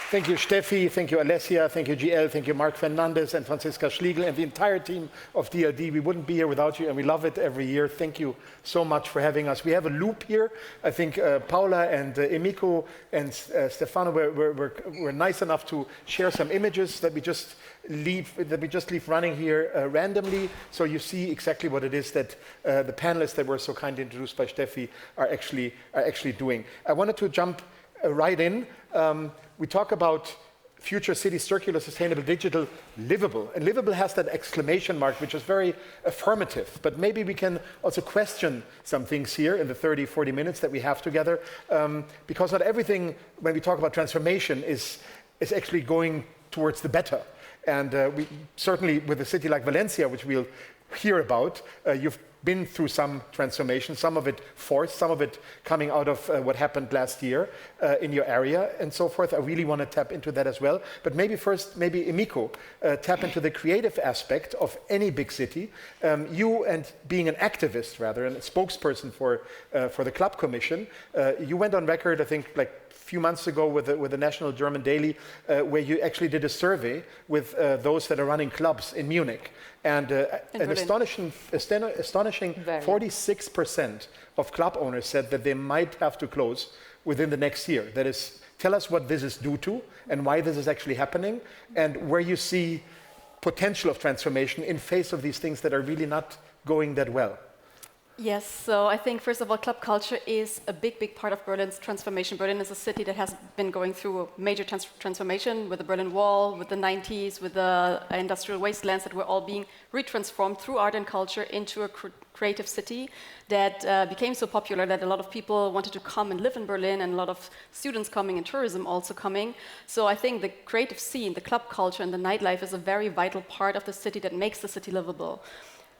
Thank you, Steffi. Thank you, Alessia. Thank you, GL. Thank you, Mark Fernandez and Franziska Schliegel and the entire team of DLD. We wouldn't be here without you, and we love it every year. Thank you so much for having us. We have a loop here. I think Paula and Emiko and Stefano were nice enough to share some images that we just leave running here randomly, so you see exactly what it is that the panelists that were so kindly introduced by Steffi are actually doing. I wanted to jump right in. We talk about future city, circular, sustainable, digital, livable. And livable has that exclamation mark, which is very affirmative. But maybe we can also question some things here in the 30, 40 minutes that we have together. Because not everything, when we talk about transformation, is actually going towards the better. And we certainly, with a city like Valencia, which we'll hear about, you've been through some transformation, some of it forced, some of it coming out of what happened last year in your area and so forth. I really want to tap into that as well. But maybe first, maybe Emiko, tap into the creative aspect of any big city. You, and being an activist rather, and a spokesperson for the Club Commission, you went on record, I think, like few months ago with the National German Daily, where you actually did a survey with those that are running clubs in Munich. And an astonishing 46% of club owners said that they might have to close within the next year. That is, tell us what this is due to and why this is actually happening, and where you see potential of transformation in face of these things that are really not going that well. Yes, so I think first of all, club culture is a big part of Berlin's transformation. Berlin is a city that has been going through a major transformation with the Berlin Wall, with the 90s, with the industrial wastelands that were all being retransformed through art and culture into a creative city that became so popular that a lot of people wanted to come and live in Berlin, and a lot of students coming and tourism also coming. So I think the creative scene, the club culture and the nightlife is a very vital part of the city that makes the city livable.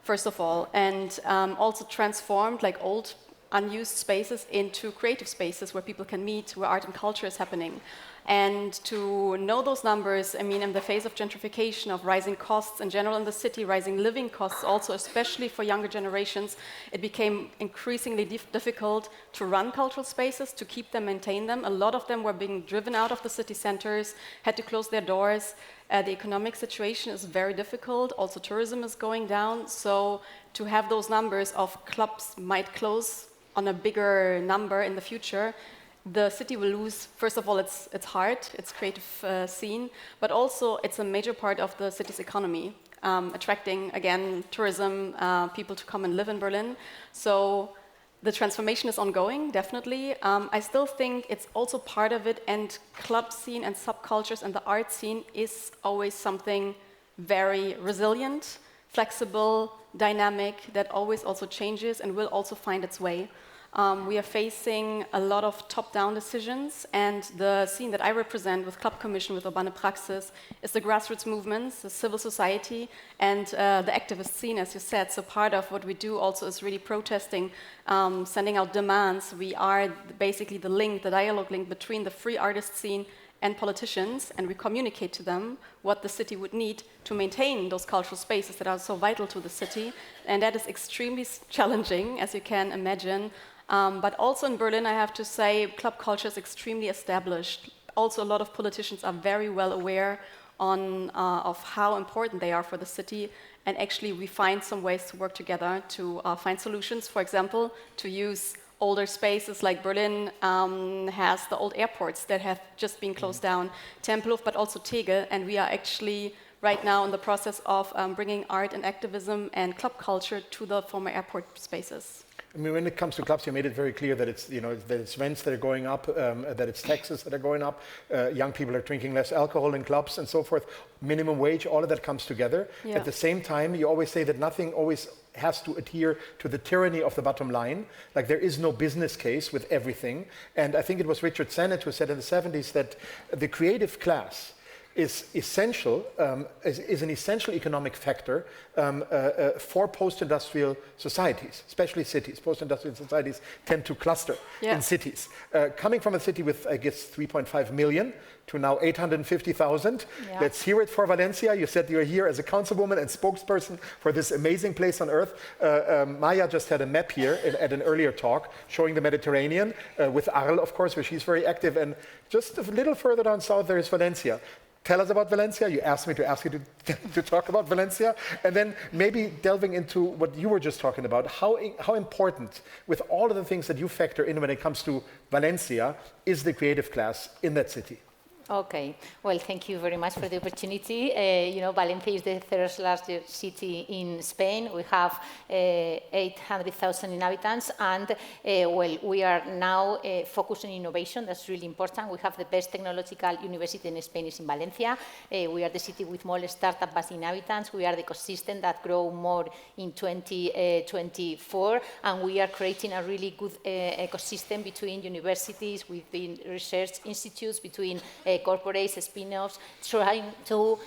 First of all, and also transformed like old unused spaces into creative spaces where people can meet, where art and culture is happening. And to know those numbers, I mean, in the face of gentrification, of rising costs in general in the city, rising living costs also, especially for younger generations, it became increasingly difficult to run cultural spaces, to keep them, maintain them. A lot of them were being driven out of the city centers, had to close their doors. The economic situation is very difficult. Also, tourism is going down. So to have those numbers of clubs might close on a bigger number in the future, the city will lose, first of all, its heart, its creative scene, but also it's a major part of the city's economy, attracting, again, tourism, people to come and live in Berlin. So the transformation is ongoing, definitely. I still think it's also part of it, and club scene and subcultures and the art scene is always something very resilient, flexible, dynamic, that always also changes and will also find its way. We are facing a lot of top-down decisions, and the scene that I represent with Club Commission, with Urbane Praxis, is the grassroots movements, the civil society, and the activist scene, as you said. So part of what we do also is really protesting, sending out demands. We are basically the link, the dialogue link between the free artist scene and politicians, and we communicate to them what the city would need to maintain those cultural spaces that are so vital to the city. And that is extremely challenging, as you can imagine. But also in Berlin, I have to say, club culture is extremely established. Also, a lot of politicians are very well aware of how important they are for the city. And actually, we find some ways to work together to find solutions. For example, to use older spaces like Berlin has the old airports that have just been closed down, Tempelhof, but also Tegel. And we are actually right now in the process of bringing art and activism and club culture to the former airport spaces. I mean, when it comes to clubs, you made it very clear that it's, that it's rents that are going up, that it's taxes that are going up, young people are drinking less alcohol in clubs and so forth, minimum wage, all of that comes together. Yeah. At the same time, you always say that nothing always has to adhere to the tyranny of the bottom line. Like, there is no business case with everything. And I think it was Richard Sennett who said in the 70s that the creative class is essential, is an essential economic factor for post-industrial societies, especially cities. Post-industrial societies tend to cluster in cities. Coming from a city with, I guess, 3.5 million to now 850,000. Yeah. Let's hear it for Valencia. You said you're here as a councilwoman and spokesperson for this amazing place on earth. Maya just had a map here at an earlier talk showing the Mediterranean with Arl, of course, where she's very active. And just a little further down south, there is Valencia. Tell us about Valencia. You asked me to ask you to talk about Valencia. And then maybe delving into what you were just talking about, how important, with all of the things that you factor in when it comes to Valencia, is the creative class in that city? Okay, well, thank you very much for the opportunity. Valencia is the third largest city in Spain. We have 800,000 inhabitants, and we are now focused on innovation. That's really important. We have the best technological university in Spain is in Valencia. We are the city with more startup as inhabitants. We are the ecosystem that grow more in 2024, and we are creating a really good ecosystem between universities, between research institutes, between corporates, spin-offs, trying to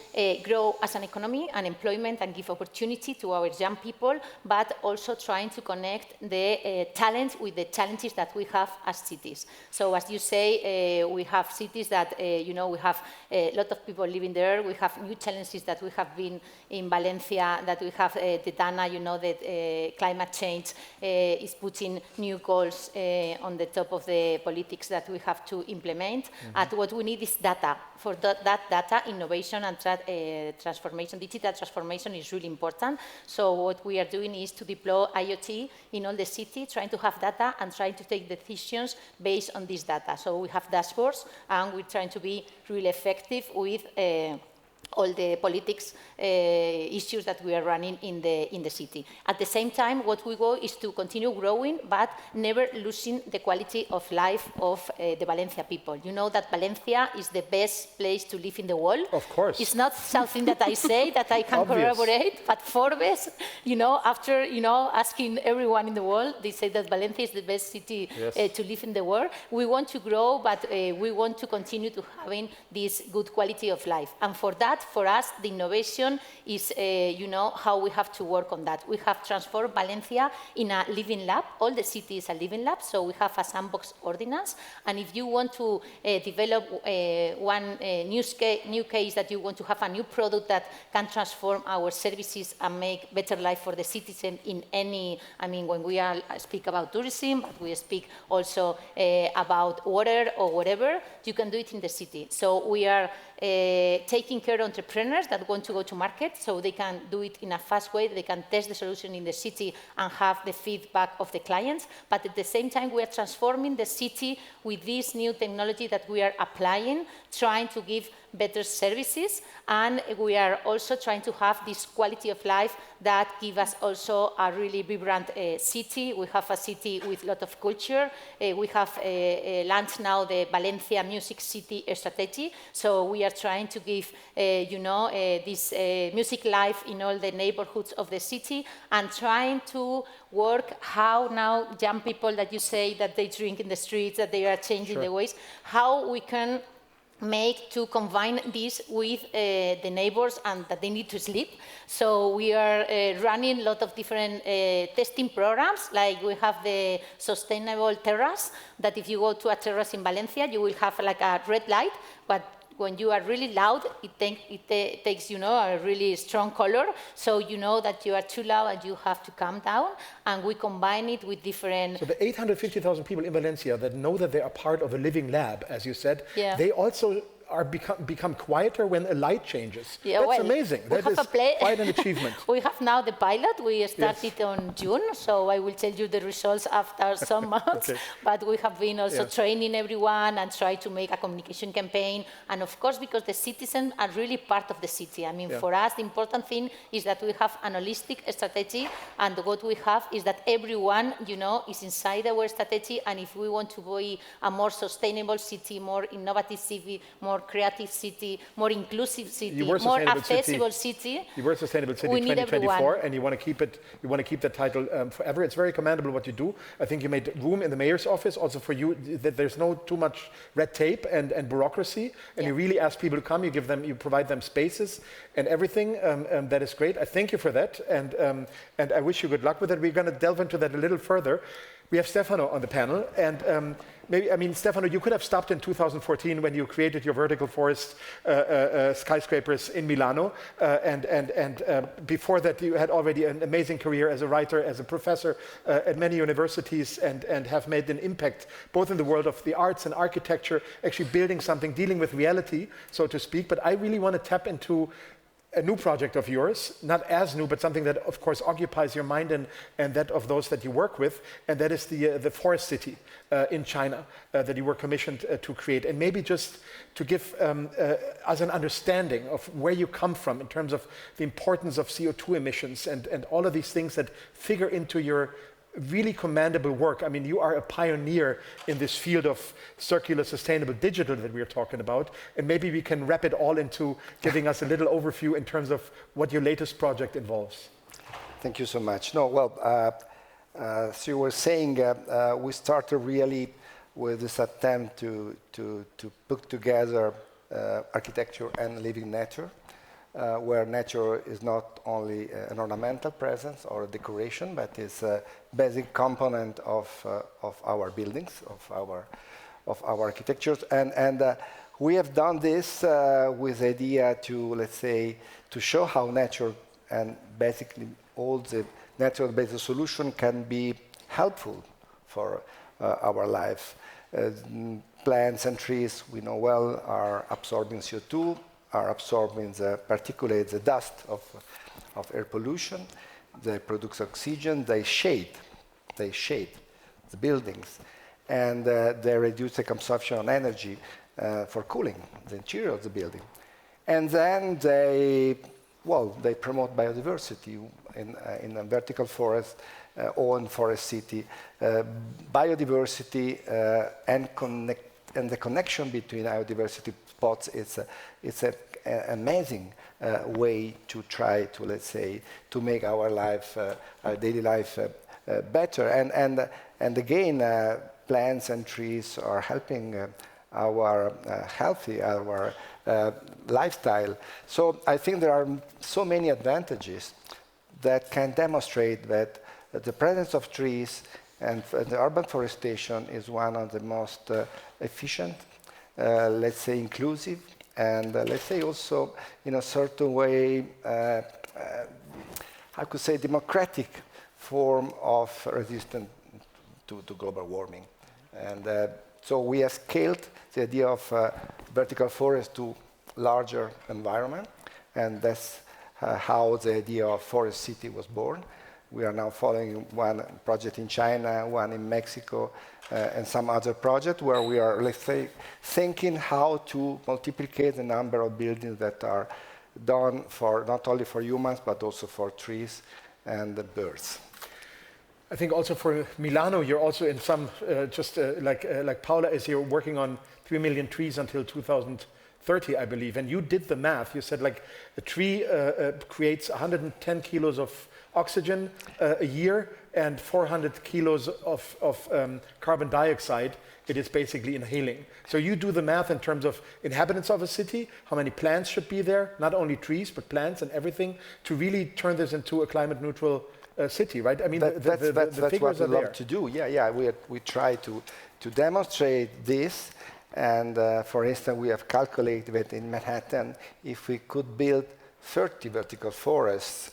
grow as an economy and employment and give opportunity to our young people, but also trying to connect the talent with the challenges that we have as cities. So as you say, we have cities that, we have a lot of people living there. We have new challenges that we have been in Valencia, that we have the Dana, that climate change is putting new goals on the top of the politics that we have to implement. And what we need is data. For that data, innovation and transformation, digital transformation is really important. So what we are doing is to deploy IoT in all the city, trying to have data and trying to take decisions based on this data. So we have dashboards, and we're trying to be really effective with all the politics issues that we are running in the city. At the same time, what we go is to continue growing, but never losing the quality of life of the Valencia people. You know that Valencia is the best place to live in the world. Of course. It's not something that I say that I can corroborate, but Forbes, after asking everyone in the world, they say that Valencia is the best city to live in the world. We want to grow, but we want to continue to having this good quality of life. And for that, for us, the innovation is, how we have to work on that. We have transformed Valencia in a living lab. All the city is a living lab, so we have a sandbox ordinance. And if you want to develop one new case that you want to have a new product that can transform our services and make better life for the citizen in any, when we speak about tourism, but we speak also about water or whatever, you can do it in the city. So we are taking care of entrepreneurs that want to go to market, so they can do it in a fast way, they can test the solution in the city and have the feedback of the clients. But at the same time, we are transforming the city with this new technology that we are applying, trying to give better services, and we are also trying to have this quality of life that give us also a really vibrant city. We have a city with a lot of culture. We have launched now the Valencia Music City strategy, so we are trying to give this music life in all the neighborhoods of the city, and trying to work how now young people that you say that they drink in the streets, that they are changing the ways, how we can make to combine this with the neighbors and that they need to sleep. So we are running a lot of different testing programs, like we have the sustainable terrace, that if you go to a terrace in Valencia, you will have like a red light, but when you are really loud, it takes, a really strong color, so you know that you are too loud and you have to calm down, and we combine it with different... So the 850,000 people in Valencia that know that they are part of a living lab, as you said, they also are become quieter when a light changes. That's amazing. That is quite an achievement. We have now the pilot. We started on June, so I will tell you the results after some months. But we have been also training everyone and try to make a communication campaign. And of course, because the citizens are really part of the city. For us, the important thing is that we have an holistic strategy, and what we have is that everyone, is inside our strategy. And if we want to be a more sustainable city, more innovative city, more creative city, more inclusive city, were more sustainable accessible city. You were Sustainable City We need 2024, everyone. and you want to keep it. You want to keep that title forever. It's very commendable what you do. I think you made room in the mayor's office also for you. That there's no too much red tape and bureaucracy, and you really ask people to come. You provide them spaces and everything. That is great. I thank you for that, and I wish you good luck with it. We're going to delve into that a little further. We have Stefano on the panel, and Stefano, you could have stopped in 2014 when you created your vertical forest skyscrapers in Milano, and before that you had already an amazing career as a writer, as a professor at many universities, and have made an impact both in the world of the arts and architecture, actually building something, dealing with reality, so to speak. But I really want to tap into a new project of yours, not as new, but something that, of course, occupies your mind and that of those that you work with, and that is the forest city in China that you were commissioned to create. And maybe just to give us an understanding of where you come from in terms of the importance of CO2 emissions and all of these things that figure into your really commendable work. I mean, you are a pioneer in this field of circular, sustainable digital that we are talking about, and maybe we can wrap it all into giving us a little overview in terms of what your latest project involves. Thank you so much. No, well, so you were saying we started really with this attempt to put together architecture and living nature, where nature is not only an ornamental presence or a decoration, but is a basic component of our buildings, of our architectures. And we have done this with the idea to, let's say, to show how nature and basically all the natural-based solution can be helpful for our life. Plants and trees, we know well, are absorbing CO2, are absorbing the particulates, the dust of air pollution. They produce oxygen, they shade the buildings, and they reduce the consumption of energy for cooling the interior of the building. And then they promote biodiversity in a vertical forest or in forest city. Biodiversity and the connection between biodiversity spots, it's an amazing way to try to, let's say, to make our life, our daily life better. And again, plants and trees are helping our our lifestyle. So I think there are so many advantages that can demonstrate that the presence of trees and the urban forestation is one of the most efficient, let's say inclusive, and let's say also in a certain way, I could say democratic form of resistance to global warming. And so we have scaled the idea of vertical forest to larger environment, and that's how the idea of forest city was born. We are now following one project in China, one in Mexico, and some other project where we are, let's say, thinking how to multiply the number of buildings that are done for not only for humans but also for trees and the birds. I think also for Milano, you're also in some like Paula is here working on 3 million trees until 2030, I believe. And you did the math. You said like a tree creates 110 kilos of oxygen a year and 400 kilos of carbon dioxide it is basically inhaling. So you do the math in terms of inhabitants of a city, how many plants should be there, not only trees, but plants and everything, to really turn this into a climate neutral city, right? I mean, that's figures what we are love to do. Yeah, we try to demonstrate this. And for instance, we have calculated that in Manhattan, if we could build 30 vertical forests,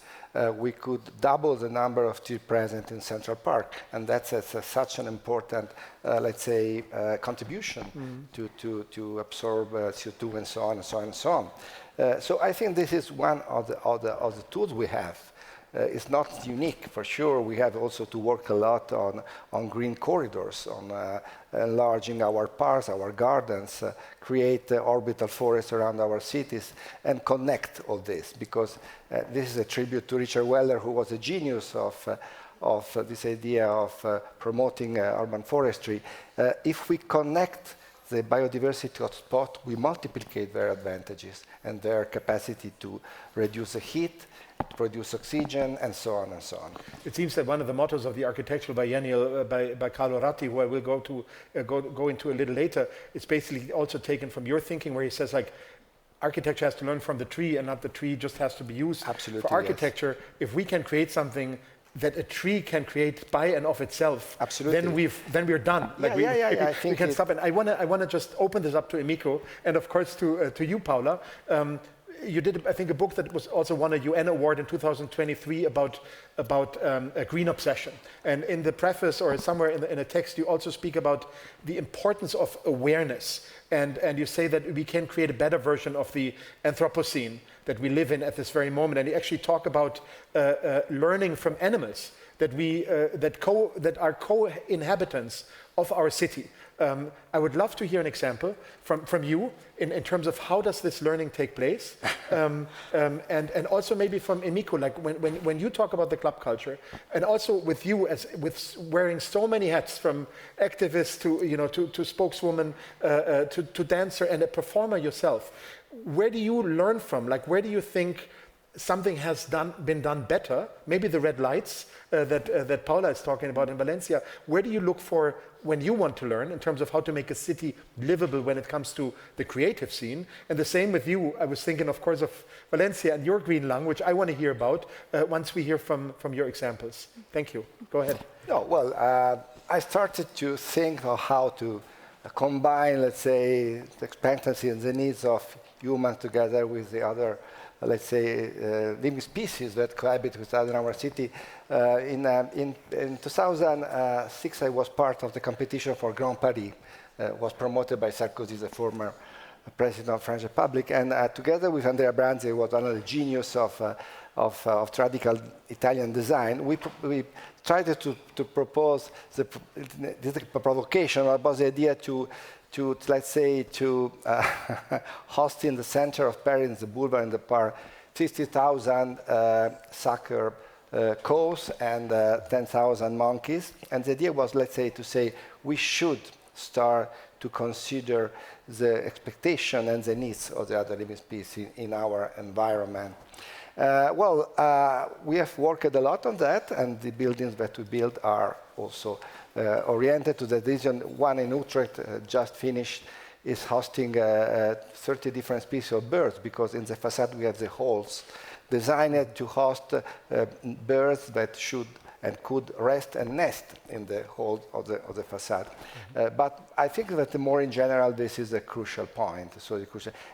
we could double the number of trees present in Central Park, and that's such an important, let's say, contribution to absorb CO2 and so on and so on and so on. So I think this is one of the tools we have. It's not unique, for sure. We have also to work a lot on green corridors, on enlarging our parks, our gardens, create orbital forests around our cities, and connect all this. Because this is a tribute to Richard Weller, who was a genius of this idea of promoting urban forestry. If we connect the biodiversity hotspot, we multiply their advantages and their capacity to reduce the heat, produce oxygen, and so on and so on. It seems that one of the mottos of the architectural biennial by Carlo Ratti, who I will go into a little later, is basically also taken from your thinking, where he says, like, architecture has to learn from the tree, and not the tree just has to be used for architecture. Yes. If we can create something that a tree can create by and of itself, then we're done. Like we can stop. And I want to just open this up to Emiko, and of course to you, Paula. You did, I think, a book that was also won a UN award in 2023 about a green obsession. And in the preface or somewhere in a text, you also speak about the importance of awareness. And you say that we can create a better version of the Anthropocene that we live in at this very moment. And you actually talk about learning from animals that are co-inhabitants of our city. I would love to hear an example from you in terms of how does this learning take place, and also maybe from Emiko, like when you talk about the club culture, and also with you with wearing so many hats, from activist to spokeswoman to dancer and a performer yourself. Where do you learn from? Like, where do you think something has been done better? Maybe the red lights that Paula is talking about in Valencia. Where do you look for when you want to learn in terms of how to make a city livable when it comes to the creative scene? And the same with you. I was thinking, of course, of Valencia and your green lung, which I want to hear about once we hear from your examples. Thank you. Go ahead. No, well, I started to think of how to combine, let's say, the expectancy and the needs of humans together with the other, let's say, living species that cohabit with us in our city. In 2006, I was part of the competition for Grand Paris. Was promoted by Sarkozy, the former president of the French Republic, and together with Andrea Branzi, who was one of the genius of radical Italian design, we tried to propose the provocation, was the idea to let's say, host in the center of Paris, in the boulevard, in the park, 50,000 soccer cows and 10,000 monkeys. And the idea was, let's say, to say we should start to consider the expectation and the needs of the other living species in our environment. We have worked a lot on that, and the buildings that we build are also oriented to the region. One in Utrecht, just finished, is hosting 30 different species of birds, because in the facade we have the halls designed to host birds that should and could rest and nest in the hall of the facade. But I think that more in general, this is a crucial point.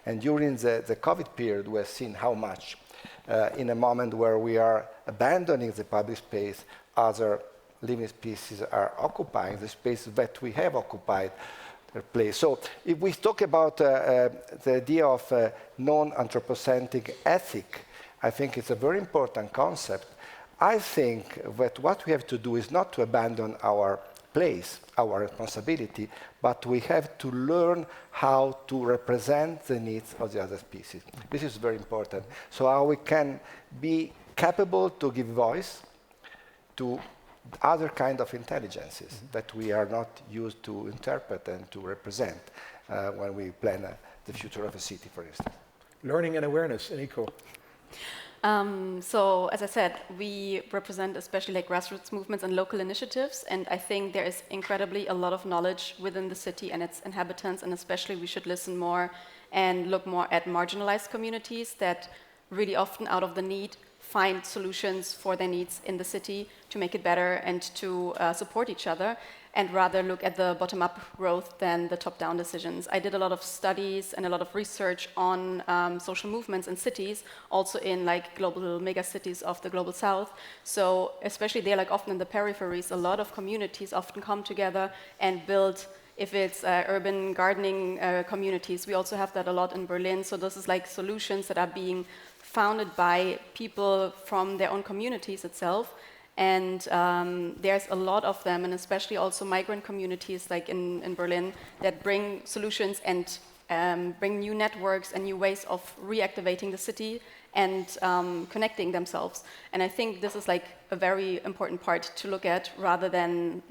And during the COVID period, we have seen how much, in a moment where we are abandoning the public space, other living species are occupying the space that we have occupied their place. So if we talk about the idea of non-anthropocentric ethic, I think it's a very important concept. I think that what we have to do is not to abandon our place, our responsibility, but we have to learn how to represent the needs of the other species. This is very important. So how we can be capable to give voice to other kind of intelligences that we are not used to interpret and to represent when we plan the future of a city, for instance. Learning and awareness, Eniko. So, as I said, we represent especially like grassroots movements and local initiatives, and I think there is incredibly a lot of knowledge within the city and its inhabitants, and especially we should listen more and look more at marginalized communities that really often out of the need find solutions for their needs in the city to make it better and to support each other, and rather look at the bottom-up growth than the top-down decisions. I did a lot of studies and a lot of research on social movements in cities, also in like global megacities of the global south. So especially there, like often in the peripheries, a lot of communities often come together and build, if it's urban gardening communities. We also have that a lot in Berlin. So this is like solutions that are being founded by people from their own communities itself. And there's a lot of them, and especially also migrant communities like in Berlin that bring solutions and bring new networks and new ways of reactivating the city and connecting themselves. And I think this is like a very important part to look at rather than,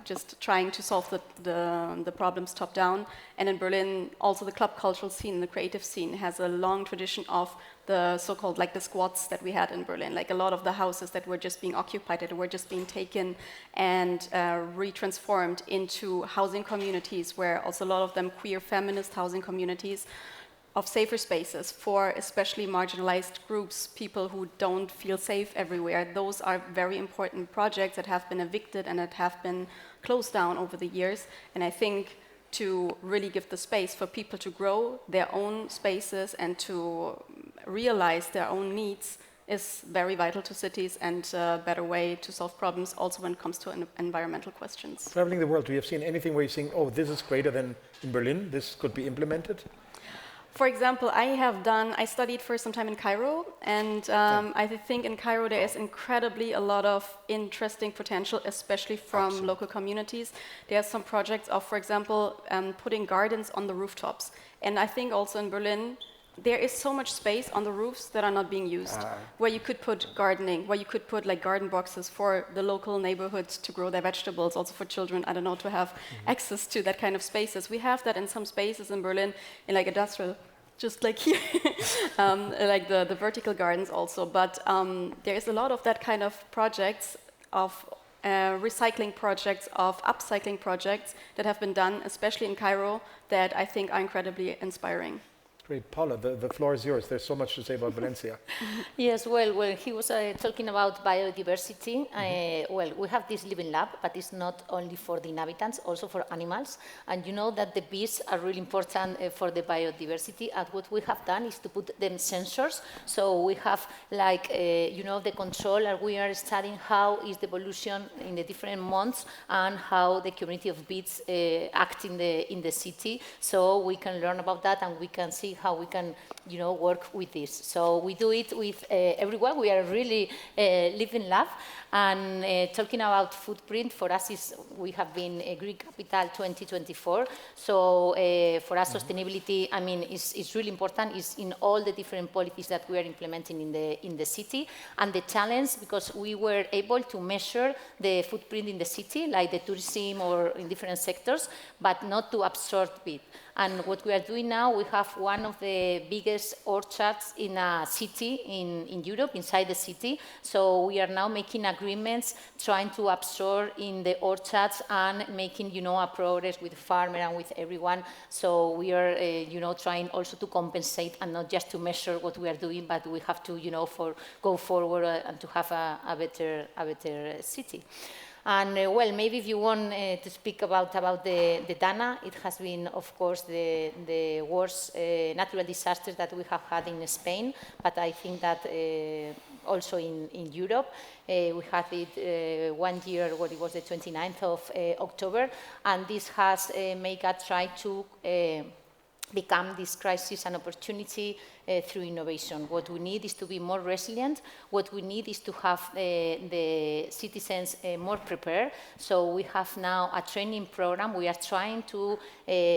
just trying to solve the problems top down. And in Berlin, also the club cultural scene, the creative scene has a long tradition of the so-called like the squats that we had in Berlin, like a lot of the houses that were just being occupied, that were just being taken and retransformed into housing communities, where also a lot of them queer feminist housing communities of safer spaces for especially marginalized groups, people who don't feel safe everywhere. Those are very important projects that have been evicted and that have been closed down over the years. And I think to really give the space for people to grow their own spaces and to realize their own needs is very vital to cities and a better way to solve problems also when it comes to environmental questions. Traveling the world, do you have seen anything where you're saying, oh, this is greater than in Berlin, this could be implemented? For example, I studied for some time in Cairo, and I think in Cairo there is incredibly a lot of interesting potential, especially from local communities. There are some projects of, for example, putting gardens on the rooftops. And I think also in Berlin, there is so much space on the roofs that are not being used, where you could put gardening, where you could put like garden boxes for the local neighborhoods to grow their vegetables, also for children, I don't know, to have access to that kind of spaces. We have that in some spaces in Berlin, in like industrial, just like here, like the vertical gardens also. But there is a lot of that kind of projects, of recycling projects, of upcycling projects that have been done, especially in Cairo, that I think are incredibly inspiring. Great. Paula, the floor is yours. There's so much to say about Valencia. Yes, well, when he was talking about biodiversity, well, we have this living lab, but it's not only for the inhabitants, also for animals. And you know that the bees are really important for the biodiversity. And what we have done is to put them sensors. So we have like, the control, and we are studying how is the evolution in the different months and how the community of bees act in the city. So we can learn about that, and we can see how we can, work with this. So we do it with everyone. We are really living lab. And talking about footprint, for us we have been a Green Capital 2024. So for us, sustainability, is really important. It's in all the different policies that we are implementing in the city. And the challenge, because we were able to measure the footprint in the city, like the tourism or in different sectors, but not to absorb it. And what we are doing now, we have one of the biggest orchards in a city in Europe, inside the city. So we are now making agreements, trying to absorb in the orchards and making, a progress with the farmer and with everyone. So we are, trying also to compensate and not just to measure what we are doing, but we have to, go forward and to have a better city. And well, maybe if you want to speak about the Dana, it has been, of course, the worst natural disaster that we have had in Spain, but I think that also in Europe. We had it 1 year, what it was the 29th of October, and this has made us try to become this crisis an opportunity through innovation. What we need is to be more resilient. What we need is to have the citizens more prepared. So we have now a training program. We are trying to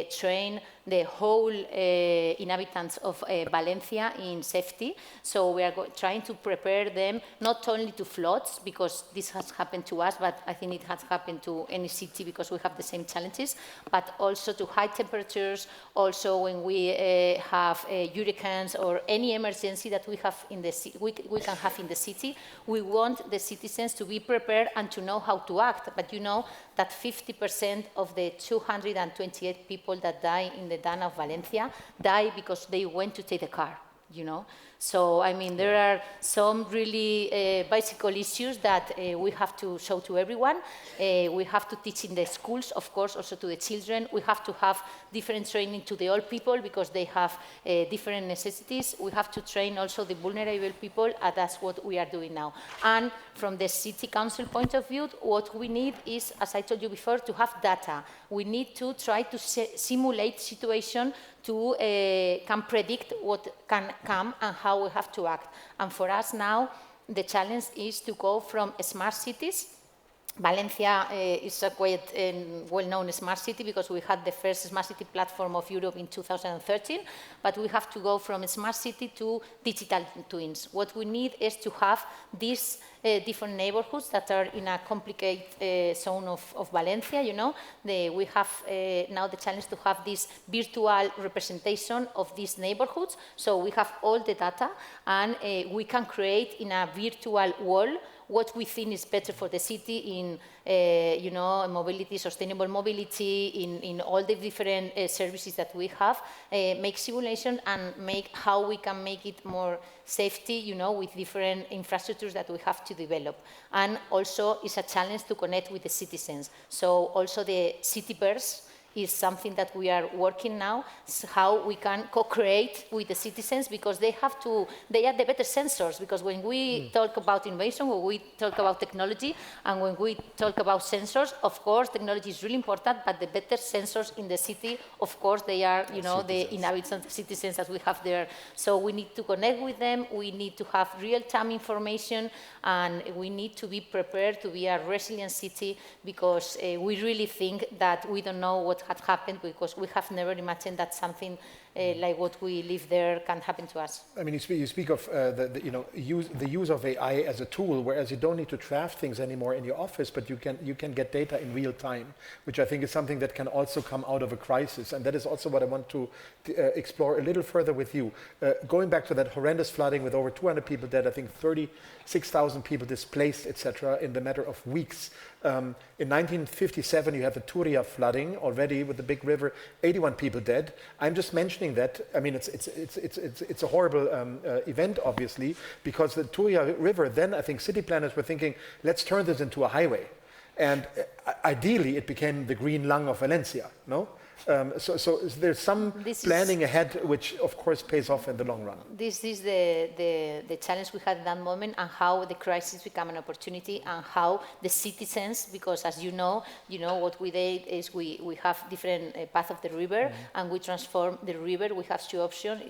train the whole inhabitants of Valencia in safety. So we are trying to prepare them not only to floods, because this has happened to us, but I think it has happened to any city because we have the same challenges, but also to high temperatures, also when we have hurricanes or any emergency that we have in the we can have in the city. We want the citizens to be prepared and to know how to act. But you know that 50% of the 228 people that die in the Dana of Valencia die because they went to take the car, So, there are some really bicycle issues that we have to show to everyone. We have to teach in the schools, of course, also to the children. We have to have different training to the old people because they have different necessities. We have to train also the vulnerable people, and that's what we are doing now. And from the city council point of view, what we need is, as I told you before, to have data. We need to try to simulate situation to can predict what can come and how we have to act. And for us now, the challenge is to go from smart cities Valencia is a quite well-known smart city because we had the first smart city platform of Europe in 2013, but we have to go from a smart city to digital twins. What we need is to have these different neighborhoods that are in a complicated zone of Valencia, you know. We have now the challenge to have this virtual representation of these neighborhoods, so we have all the data and we can create in a virtual world what we think is better for the city in, you know, mobility, sustainable mobility, in all the different services that we have, make simulation and make how we can make it more safety, you know, with different infrastructures that we have to develop. And also it's a challenge to connect with the citizens. So also the Cityverse is something that we are working now, how we can co-create with the citizens, because they are the better sensors, because when we talk about innovation, when we talk about technology, and when we talk about sensors, of course, technology is really important, but the better sensors in the city, of course, they are, you know, the inhabitants, the citizens that we have there. So we need to connect with them, we need to have real-time information, and we need to be prepared to be a resilient city, because we really think that we don't know what had happened, because we have never imagined that something like what we live there can happen to us. I mean, you speak of the use of AI as a tool, whereas you don't need to draft things anymore in your office, but you can get data in real time, which I think is something that can also come out of a crisis, and that is also what I want to explore a little further with you. Going back to that horrendous flooding with over 200 people dead, I think 36,000 people displaced, etc., in the matter of weeks. In 1957, you had the Turia flooding already with the big river, 81 people dead. I'm just mentioning that. I mean, it's a horrible event, obviously, because the Turia River. Then I think city planners were thinking, let's turn this into a highway, and ideally it became the green lung of Valencia. No. So there's some planning ahead, which of course pays off in the long run. This is the challenge we had at that moment, and how the crisis became an opportunity, and how the citizens, because as you know what we did is we have different paths of the river, and we transform the river. We have two options.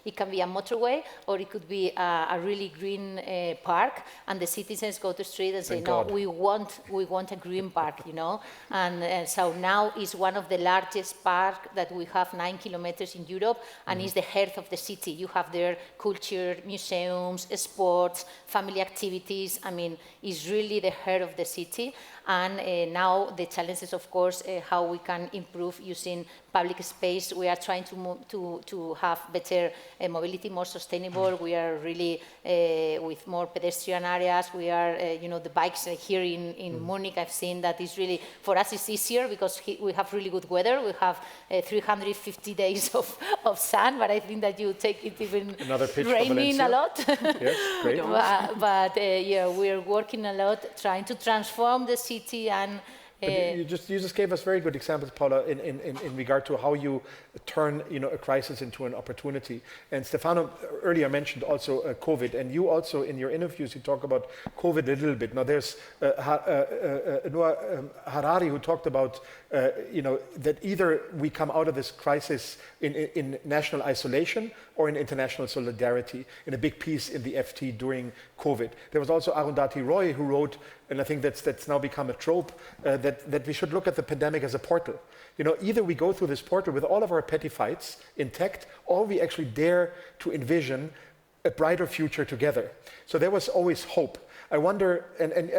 It can be a motorway, or it could be a really green park, and the citizens go to the street and say, no, we want a green park, you know. And so now is one of the largest park that we have, 9 kilometers in Europe, and is the heart of the city. You have there culture, museums, sports, family activities. I mean, it's really the heart of the city. And now the challenge is, of course, how we can improve using public space. We are trying to have better mobility, more sustainable. We are really with more pedestrian areas. We are, the bikes here in Munich, I've seen that is really, for us it's easier because we have really good weather. We have 350 days of sun, but I think that you take it even raining a lot. Yes, great. But yeah, we're working a lot trying to transform the city. And you just gave us very good examples, Paula, in regard to how you turn a crisis into an opportunity. And Stefano earlier mentioned also COVID, and you also in your interviews you talk about COVID a little bit. Now there's Noah Harari who talked about that either we come out of this crisis in national isolation or in international solidarity, in a big piece in the FT during COVID. There was also Arundhati Roy who wrote, and I think that's now become a trope, that we should look at the pandemic as a portal. Either we go through this portal with all of our petty fights intact, or we actually dare to envision a brighter future together. So there was always hope. I wonder,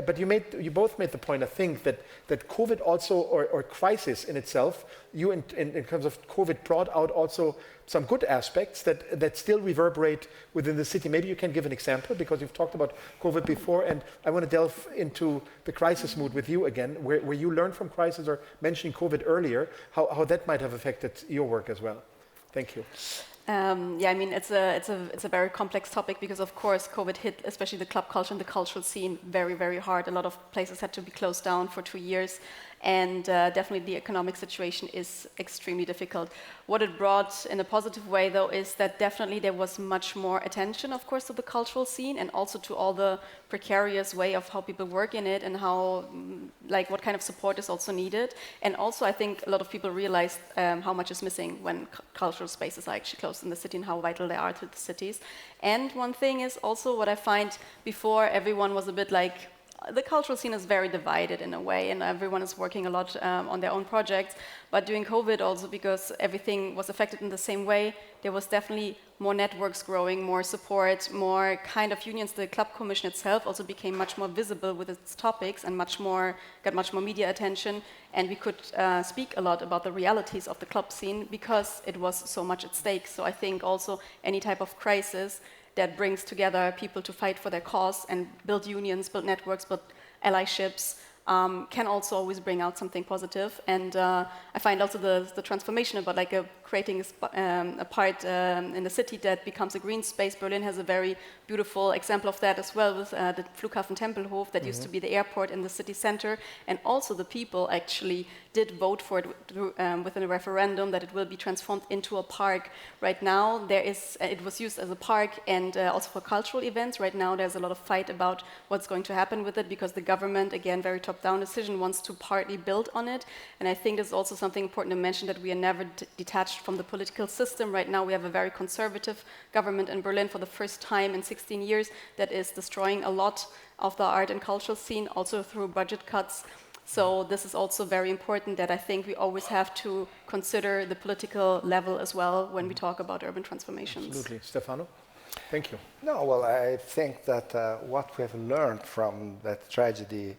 but you both made the point, I think, that COVID also, or crisis in itself, in terms of COVID brought out also some good aspects that still reverberate within the city. Maybe you can give an example, because you've talked about COVID before, and I want to delve into the crisis mood with you again, where you learned from crisis, or mentioning COVID earlier, how that might have affected your work as well. Thank you. Yeah, I mean, it's a very complex topic, because of course COVID hit especially the club culture and the cultural scene very, very hard. A lot of places had to be closed down for 2 years, and definitely the economic situation is extremely difficult. What it brought in a positive way, though, is that definitely there was much more attention, of course, to the cultural scene, and also to all the precarious way of how people work in it, and how, what kind of support is also needed. And also, I think a lot of people realized how much is missing when cultural spaces are actually closed in the city, and how vital they are to the cities. And one thing is also what I find, before everyone was a bit like, the cultural scene is very divided in a way, and everyone is working a lot on their own projects. But during COVID also, because everything was affected in the same way, there was definitely more networks growing, more support, more kind of unions. The Club Commission itself also became much more visible with its topics and got much more media attention. And we could speak a lot about the realities of the club scene because it was so much at stake. So I think also any type of crisis that brings together people to fight for their cause and build unions, build networks, build allyships, can also always bring out something positive. And I find also the transformation about like creating a part in the city that becomes a green space. Berlin has a very beautiful example of that as well with the Flughafen Tempelhof that used to be the airport in the city center. And also the people actually did vote for it within a referendum that it will be transformed into a park. Right now, it was used as a park and also for cultural events. Right now, there's a lot of fight about what's going to happen with it because the government, again, very top-down decision, wants to partly build on it. And I think there's also something important to mention that we are never detached from the political system. Right now, we have a very conservative government in Berlin for the first time in 16 years that is destroying a lot of the art and cultural scene, also through budget cuts. So this is also very important that I think we always have to consider the political level as well when we talk about urban transformations. Absolutely. Stefano? Thank you. No, well, I think that what we have learned from that tragedy,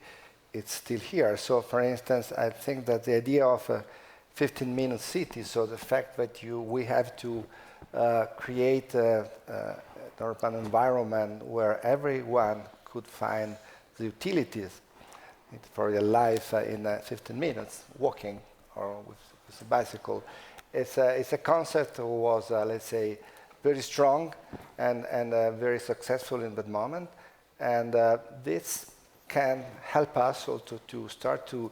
it's still here. So, for instance, I think that the idea of a 15-minute city, so the fact that we have to create an urban environment where everyone could find the utilities for your life in 15 minutes, walking or with a bicycle. It's a concept that was, let's say, very strong and very successful in that moment. And this can help us also to start to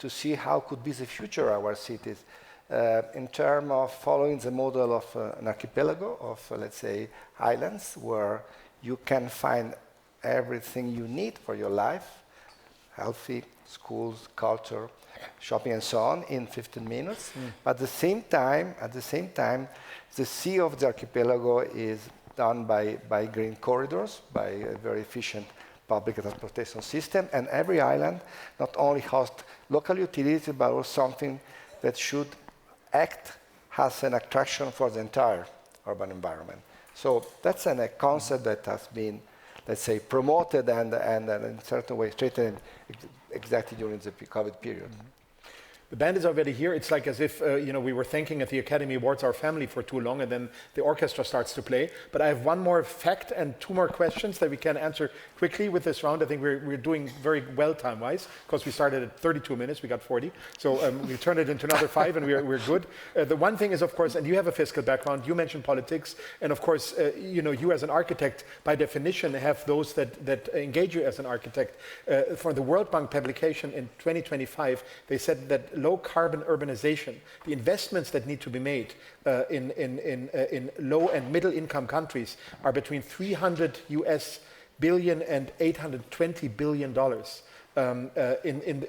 see how could be the future of our cities in terms of following the model of an archipelago of, let's say, islands where you can find everything you need for your life, healthy, schools, culture, shopping, and so on, in 15 minutes. But at the same time, the sea of the archipelago is done by green corridors, by a very efficient public transportation system, and every island not only hosts local utilities, but also something that should act as an attraction for the entire urban environment. So that's a concept that has been, let's say, promoted and in a certain way straightened exactly during the COVID period. The band is already here. It's like as if we were thanking at the Academy Awards our family for too long, and then the orchestra starts to play. But I have one more fact and two more questions that we can answer quickly with this round. I think we're doing very well time-wise because we started at 32 minutes. We got 40, so we turned it into another 5, and we're good. The one thing is, of course, and you have a fiscal background. You mentioned politics, and of course, you as an architect, by definition, have those that engage you as an architect. For the World Bank publication in 2025, they said that low carbon urbanization, the investments that need to be made in low and middle income countries are between $300 billion and $820 billion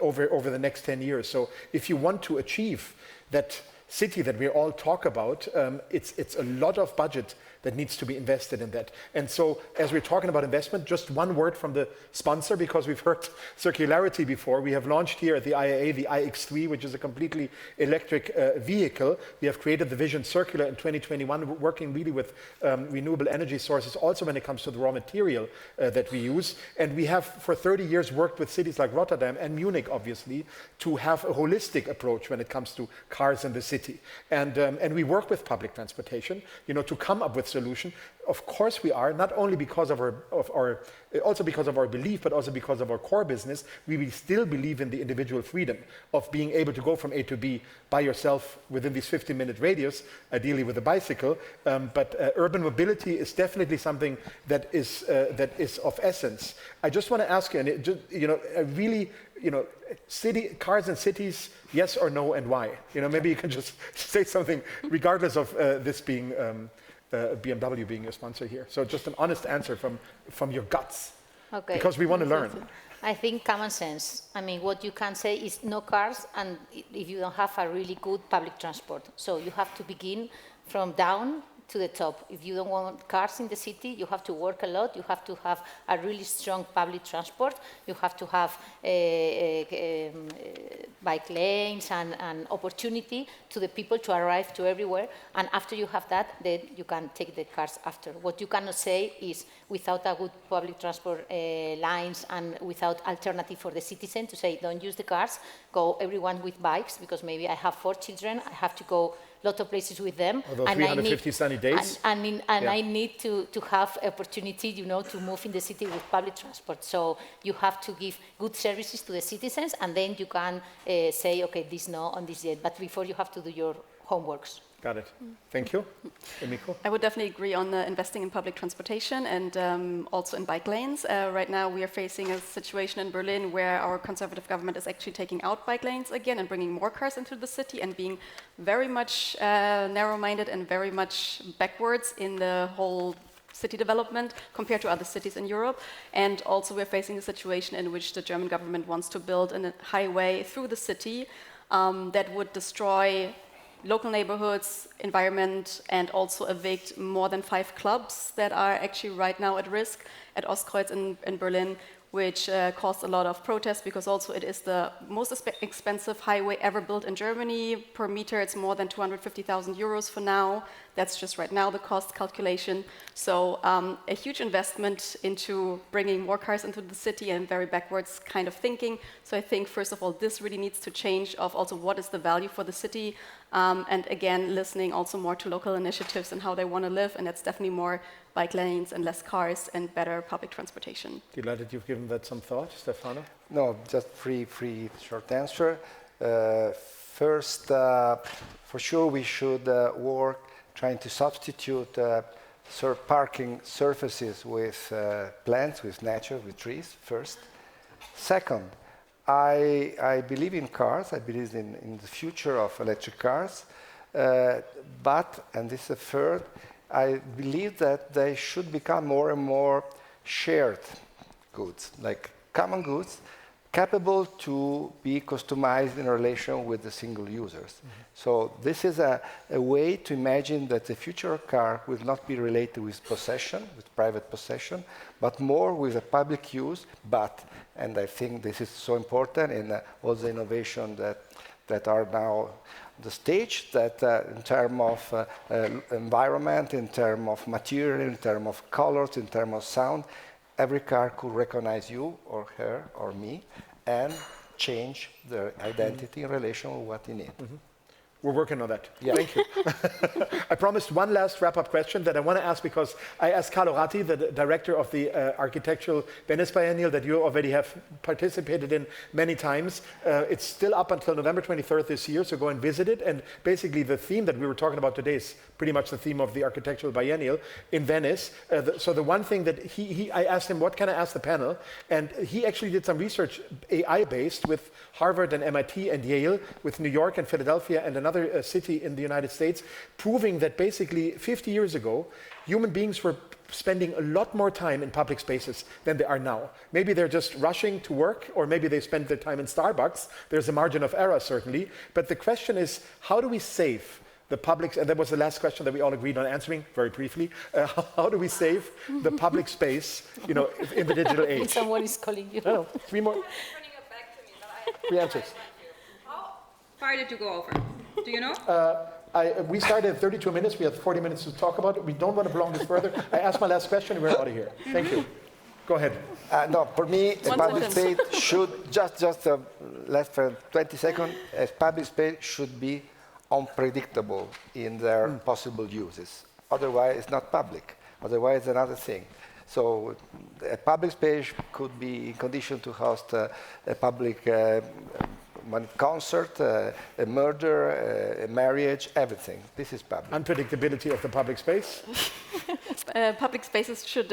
over the next 10 years. So if you want to achieve that city that we all talk about, it's a lot of budget that needs to be invested in that. And so as we're talking about investment, just one word from the sponsor, because we've heard circularity before. We have launched here at the IAA the iX3, which is a completely electric vehicle. We have created the Vision Circular in 2021, working really with renewable energy sources, also when it comes to the raw material that we use. And we have for 30 years worked with cities like Rotterdam and Munich, obviously, to have a holistic approach when it comes to cars in the city. And we work with public transportation, to come up with solution. Of course we are, not only because of our belief, but also because of our core business. We still believe in the individual freedom of being able to go from A to B by yourself within this 15-minute radius, ideally with a bicycle. But urban mobility is definitely something that is of essence. I just want to ask you, and really, city cars in cities, yes or no, and why? Maybe you can just say something, regardless of this being. BMW being a sponsor here. So just an honest answer from your guts, okay. Because we want to learn. I think common sense. I mean, what you can say is no cars, and if you don't have a really good public transport. So you have to begin from down to the top. If you don't want cars in the city, you have to work a lot. You have to have a really strong public transport. You have to have bike lanes and opportunity to the people to arrive to everywhere. And after you have that, then you can take the cars after. What you cannot say is without a good public transport lines and without alternative for the citizen to say, don't use the cars, go everyone with bikes, because maybe I have 4 children, I have to go a lot of places with them. Although 350 sunny days. I need to have opportunity, you know, to move in the city with public transport. So you have to give good services to the citizens, and then you can say, okay, this no, on this yet. But before you have to do your homeworks. Got it. Thank you. Emiko? I would definitely agree on investing in public transportation and also in bike lanes. Right now we are facing a situation in Berlin where our conservative government is actually taking out bike lanes again and bringing more cars into the city and being very much narrow-minded and very much backwards in the whole city development compared to other cities in Europe. And also we're facing a situation in which the German government wants to build a highway through the city that would destroy local neighborhoods, environment, and also evict more than 5 clubs that are actually right now at risk at Ostkreuz in Berlin, which caused a lot of protests because also it is the most expensive highway ever built in Germany. Per meter, it's more than 250,000 euros for now. That's just right now the cost calculation. So a huge investment into bringing more cars into the city and very backwards kind of thinking. So I think, first of all, this really needs to change of also what is the value for the city. And again, listening also more to local initiatives and how they want to live. And that's definitely more bike lanes and less cars and better public transportation. Delighted you've given that some thought. Stefano? No, just free short answer. First, for sure we should work trying to substitute parking surfaces with plants, with nature, with trees, first. Second, I believe in cars. I believe in the future of electric cars. But, and this is a third, I believe that they should become more and more shared goods, like common goods, capable to be customized in relation with the single users. So this is a way to imagine that the future of car will not be related with possession, with private possession, but more with a public use. But, and I think this is so important in all the innovation that are now the stage, that in terms of environment, in terms of material, in terms of colors, in terms of sound, every car could recognize you or her or me and change their identity in relation with what you need. We're working on that. Yeah. Thank you. I promised one last wrap-up question that I want to ask because I asked Carlo Ratti, the director of the Architectural Venice Biennial that you already have participated in many times. It's still up until November 23rd this year, so go and visit it. And basically the theme that we were talking about today is pretty much the theme of the Architectural Biennial in Venice. So the one thing that I asked him, what can I ask the panel? And he actually did some research, AI-based, with Harvard and MIT and Yale, with New York and Philadelphia and another city in the United States, proving that basically 50 years ago, human beings were spending a lot more time in public spaces than they are now. Maybe they're just rushing to work, or maybe they spend their time in Starbucks. There's a margin of error, certainly. But the question is, how do we save the public, and that was the last question that we all agreed on answering very briefly, how do we save the public space, you know, in the digital age? Someone is calling you. No, 3 more. 3 answers. How far did you go over? Do you know? We started at 32 minutes. We have 40 minutes to talk about it. We don't want to prolong this further. I asked my last question and we're out of here. Thank you. Go ahead. No, for me, a public space should, just less for 20 seconds, a public space should be unpredictable in their possible uses. Otherwise, it's not public. Otherwise, it's another thing. So a public space could be in condition to host a public concert, a murder, a marriage, everything. This is public. Unpredictability of the public space. Public spaces should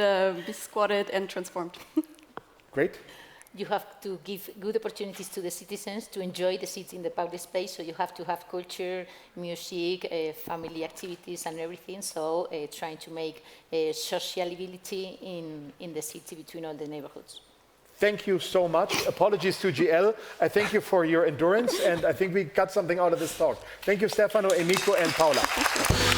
be squatted and transformed. Great. You have to give good opportunities to the citizens to enjoy the city in the public space. So you have to have culture, music, family activities and everything. So trying to make sociability in the city between all the neighborhoods. Thank you so much. Apologies to GL. I thank you for your endurance, and I think we got something out of this talk. Thank you, Stefano, Emiko, and Paula.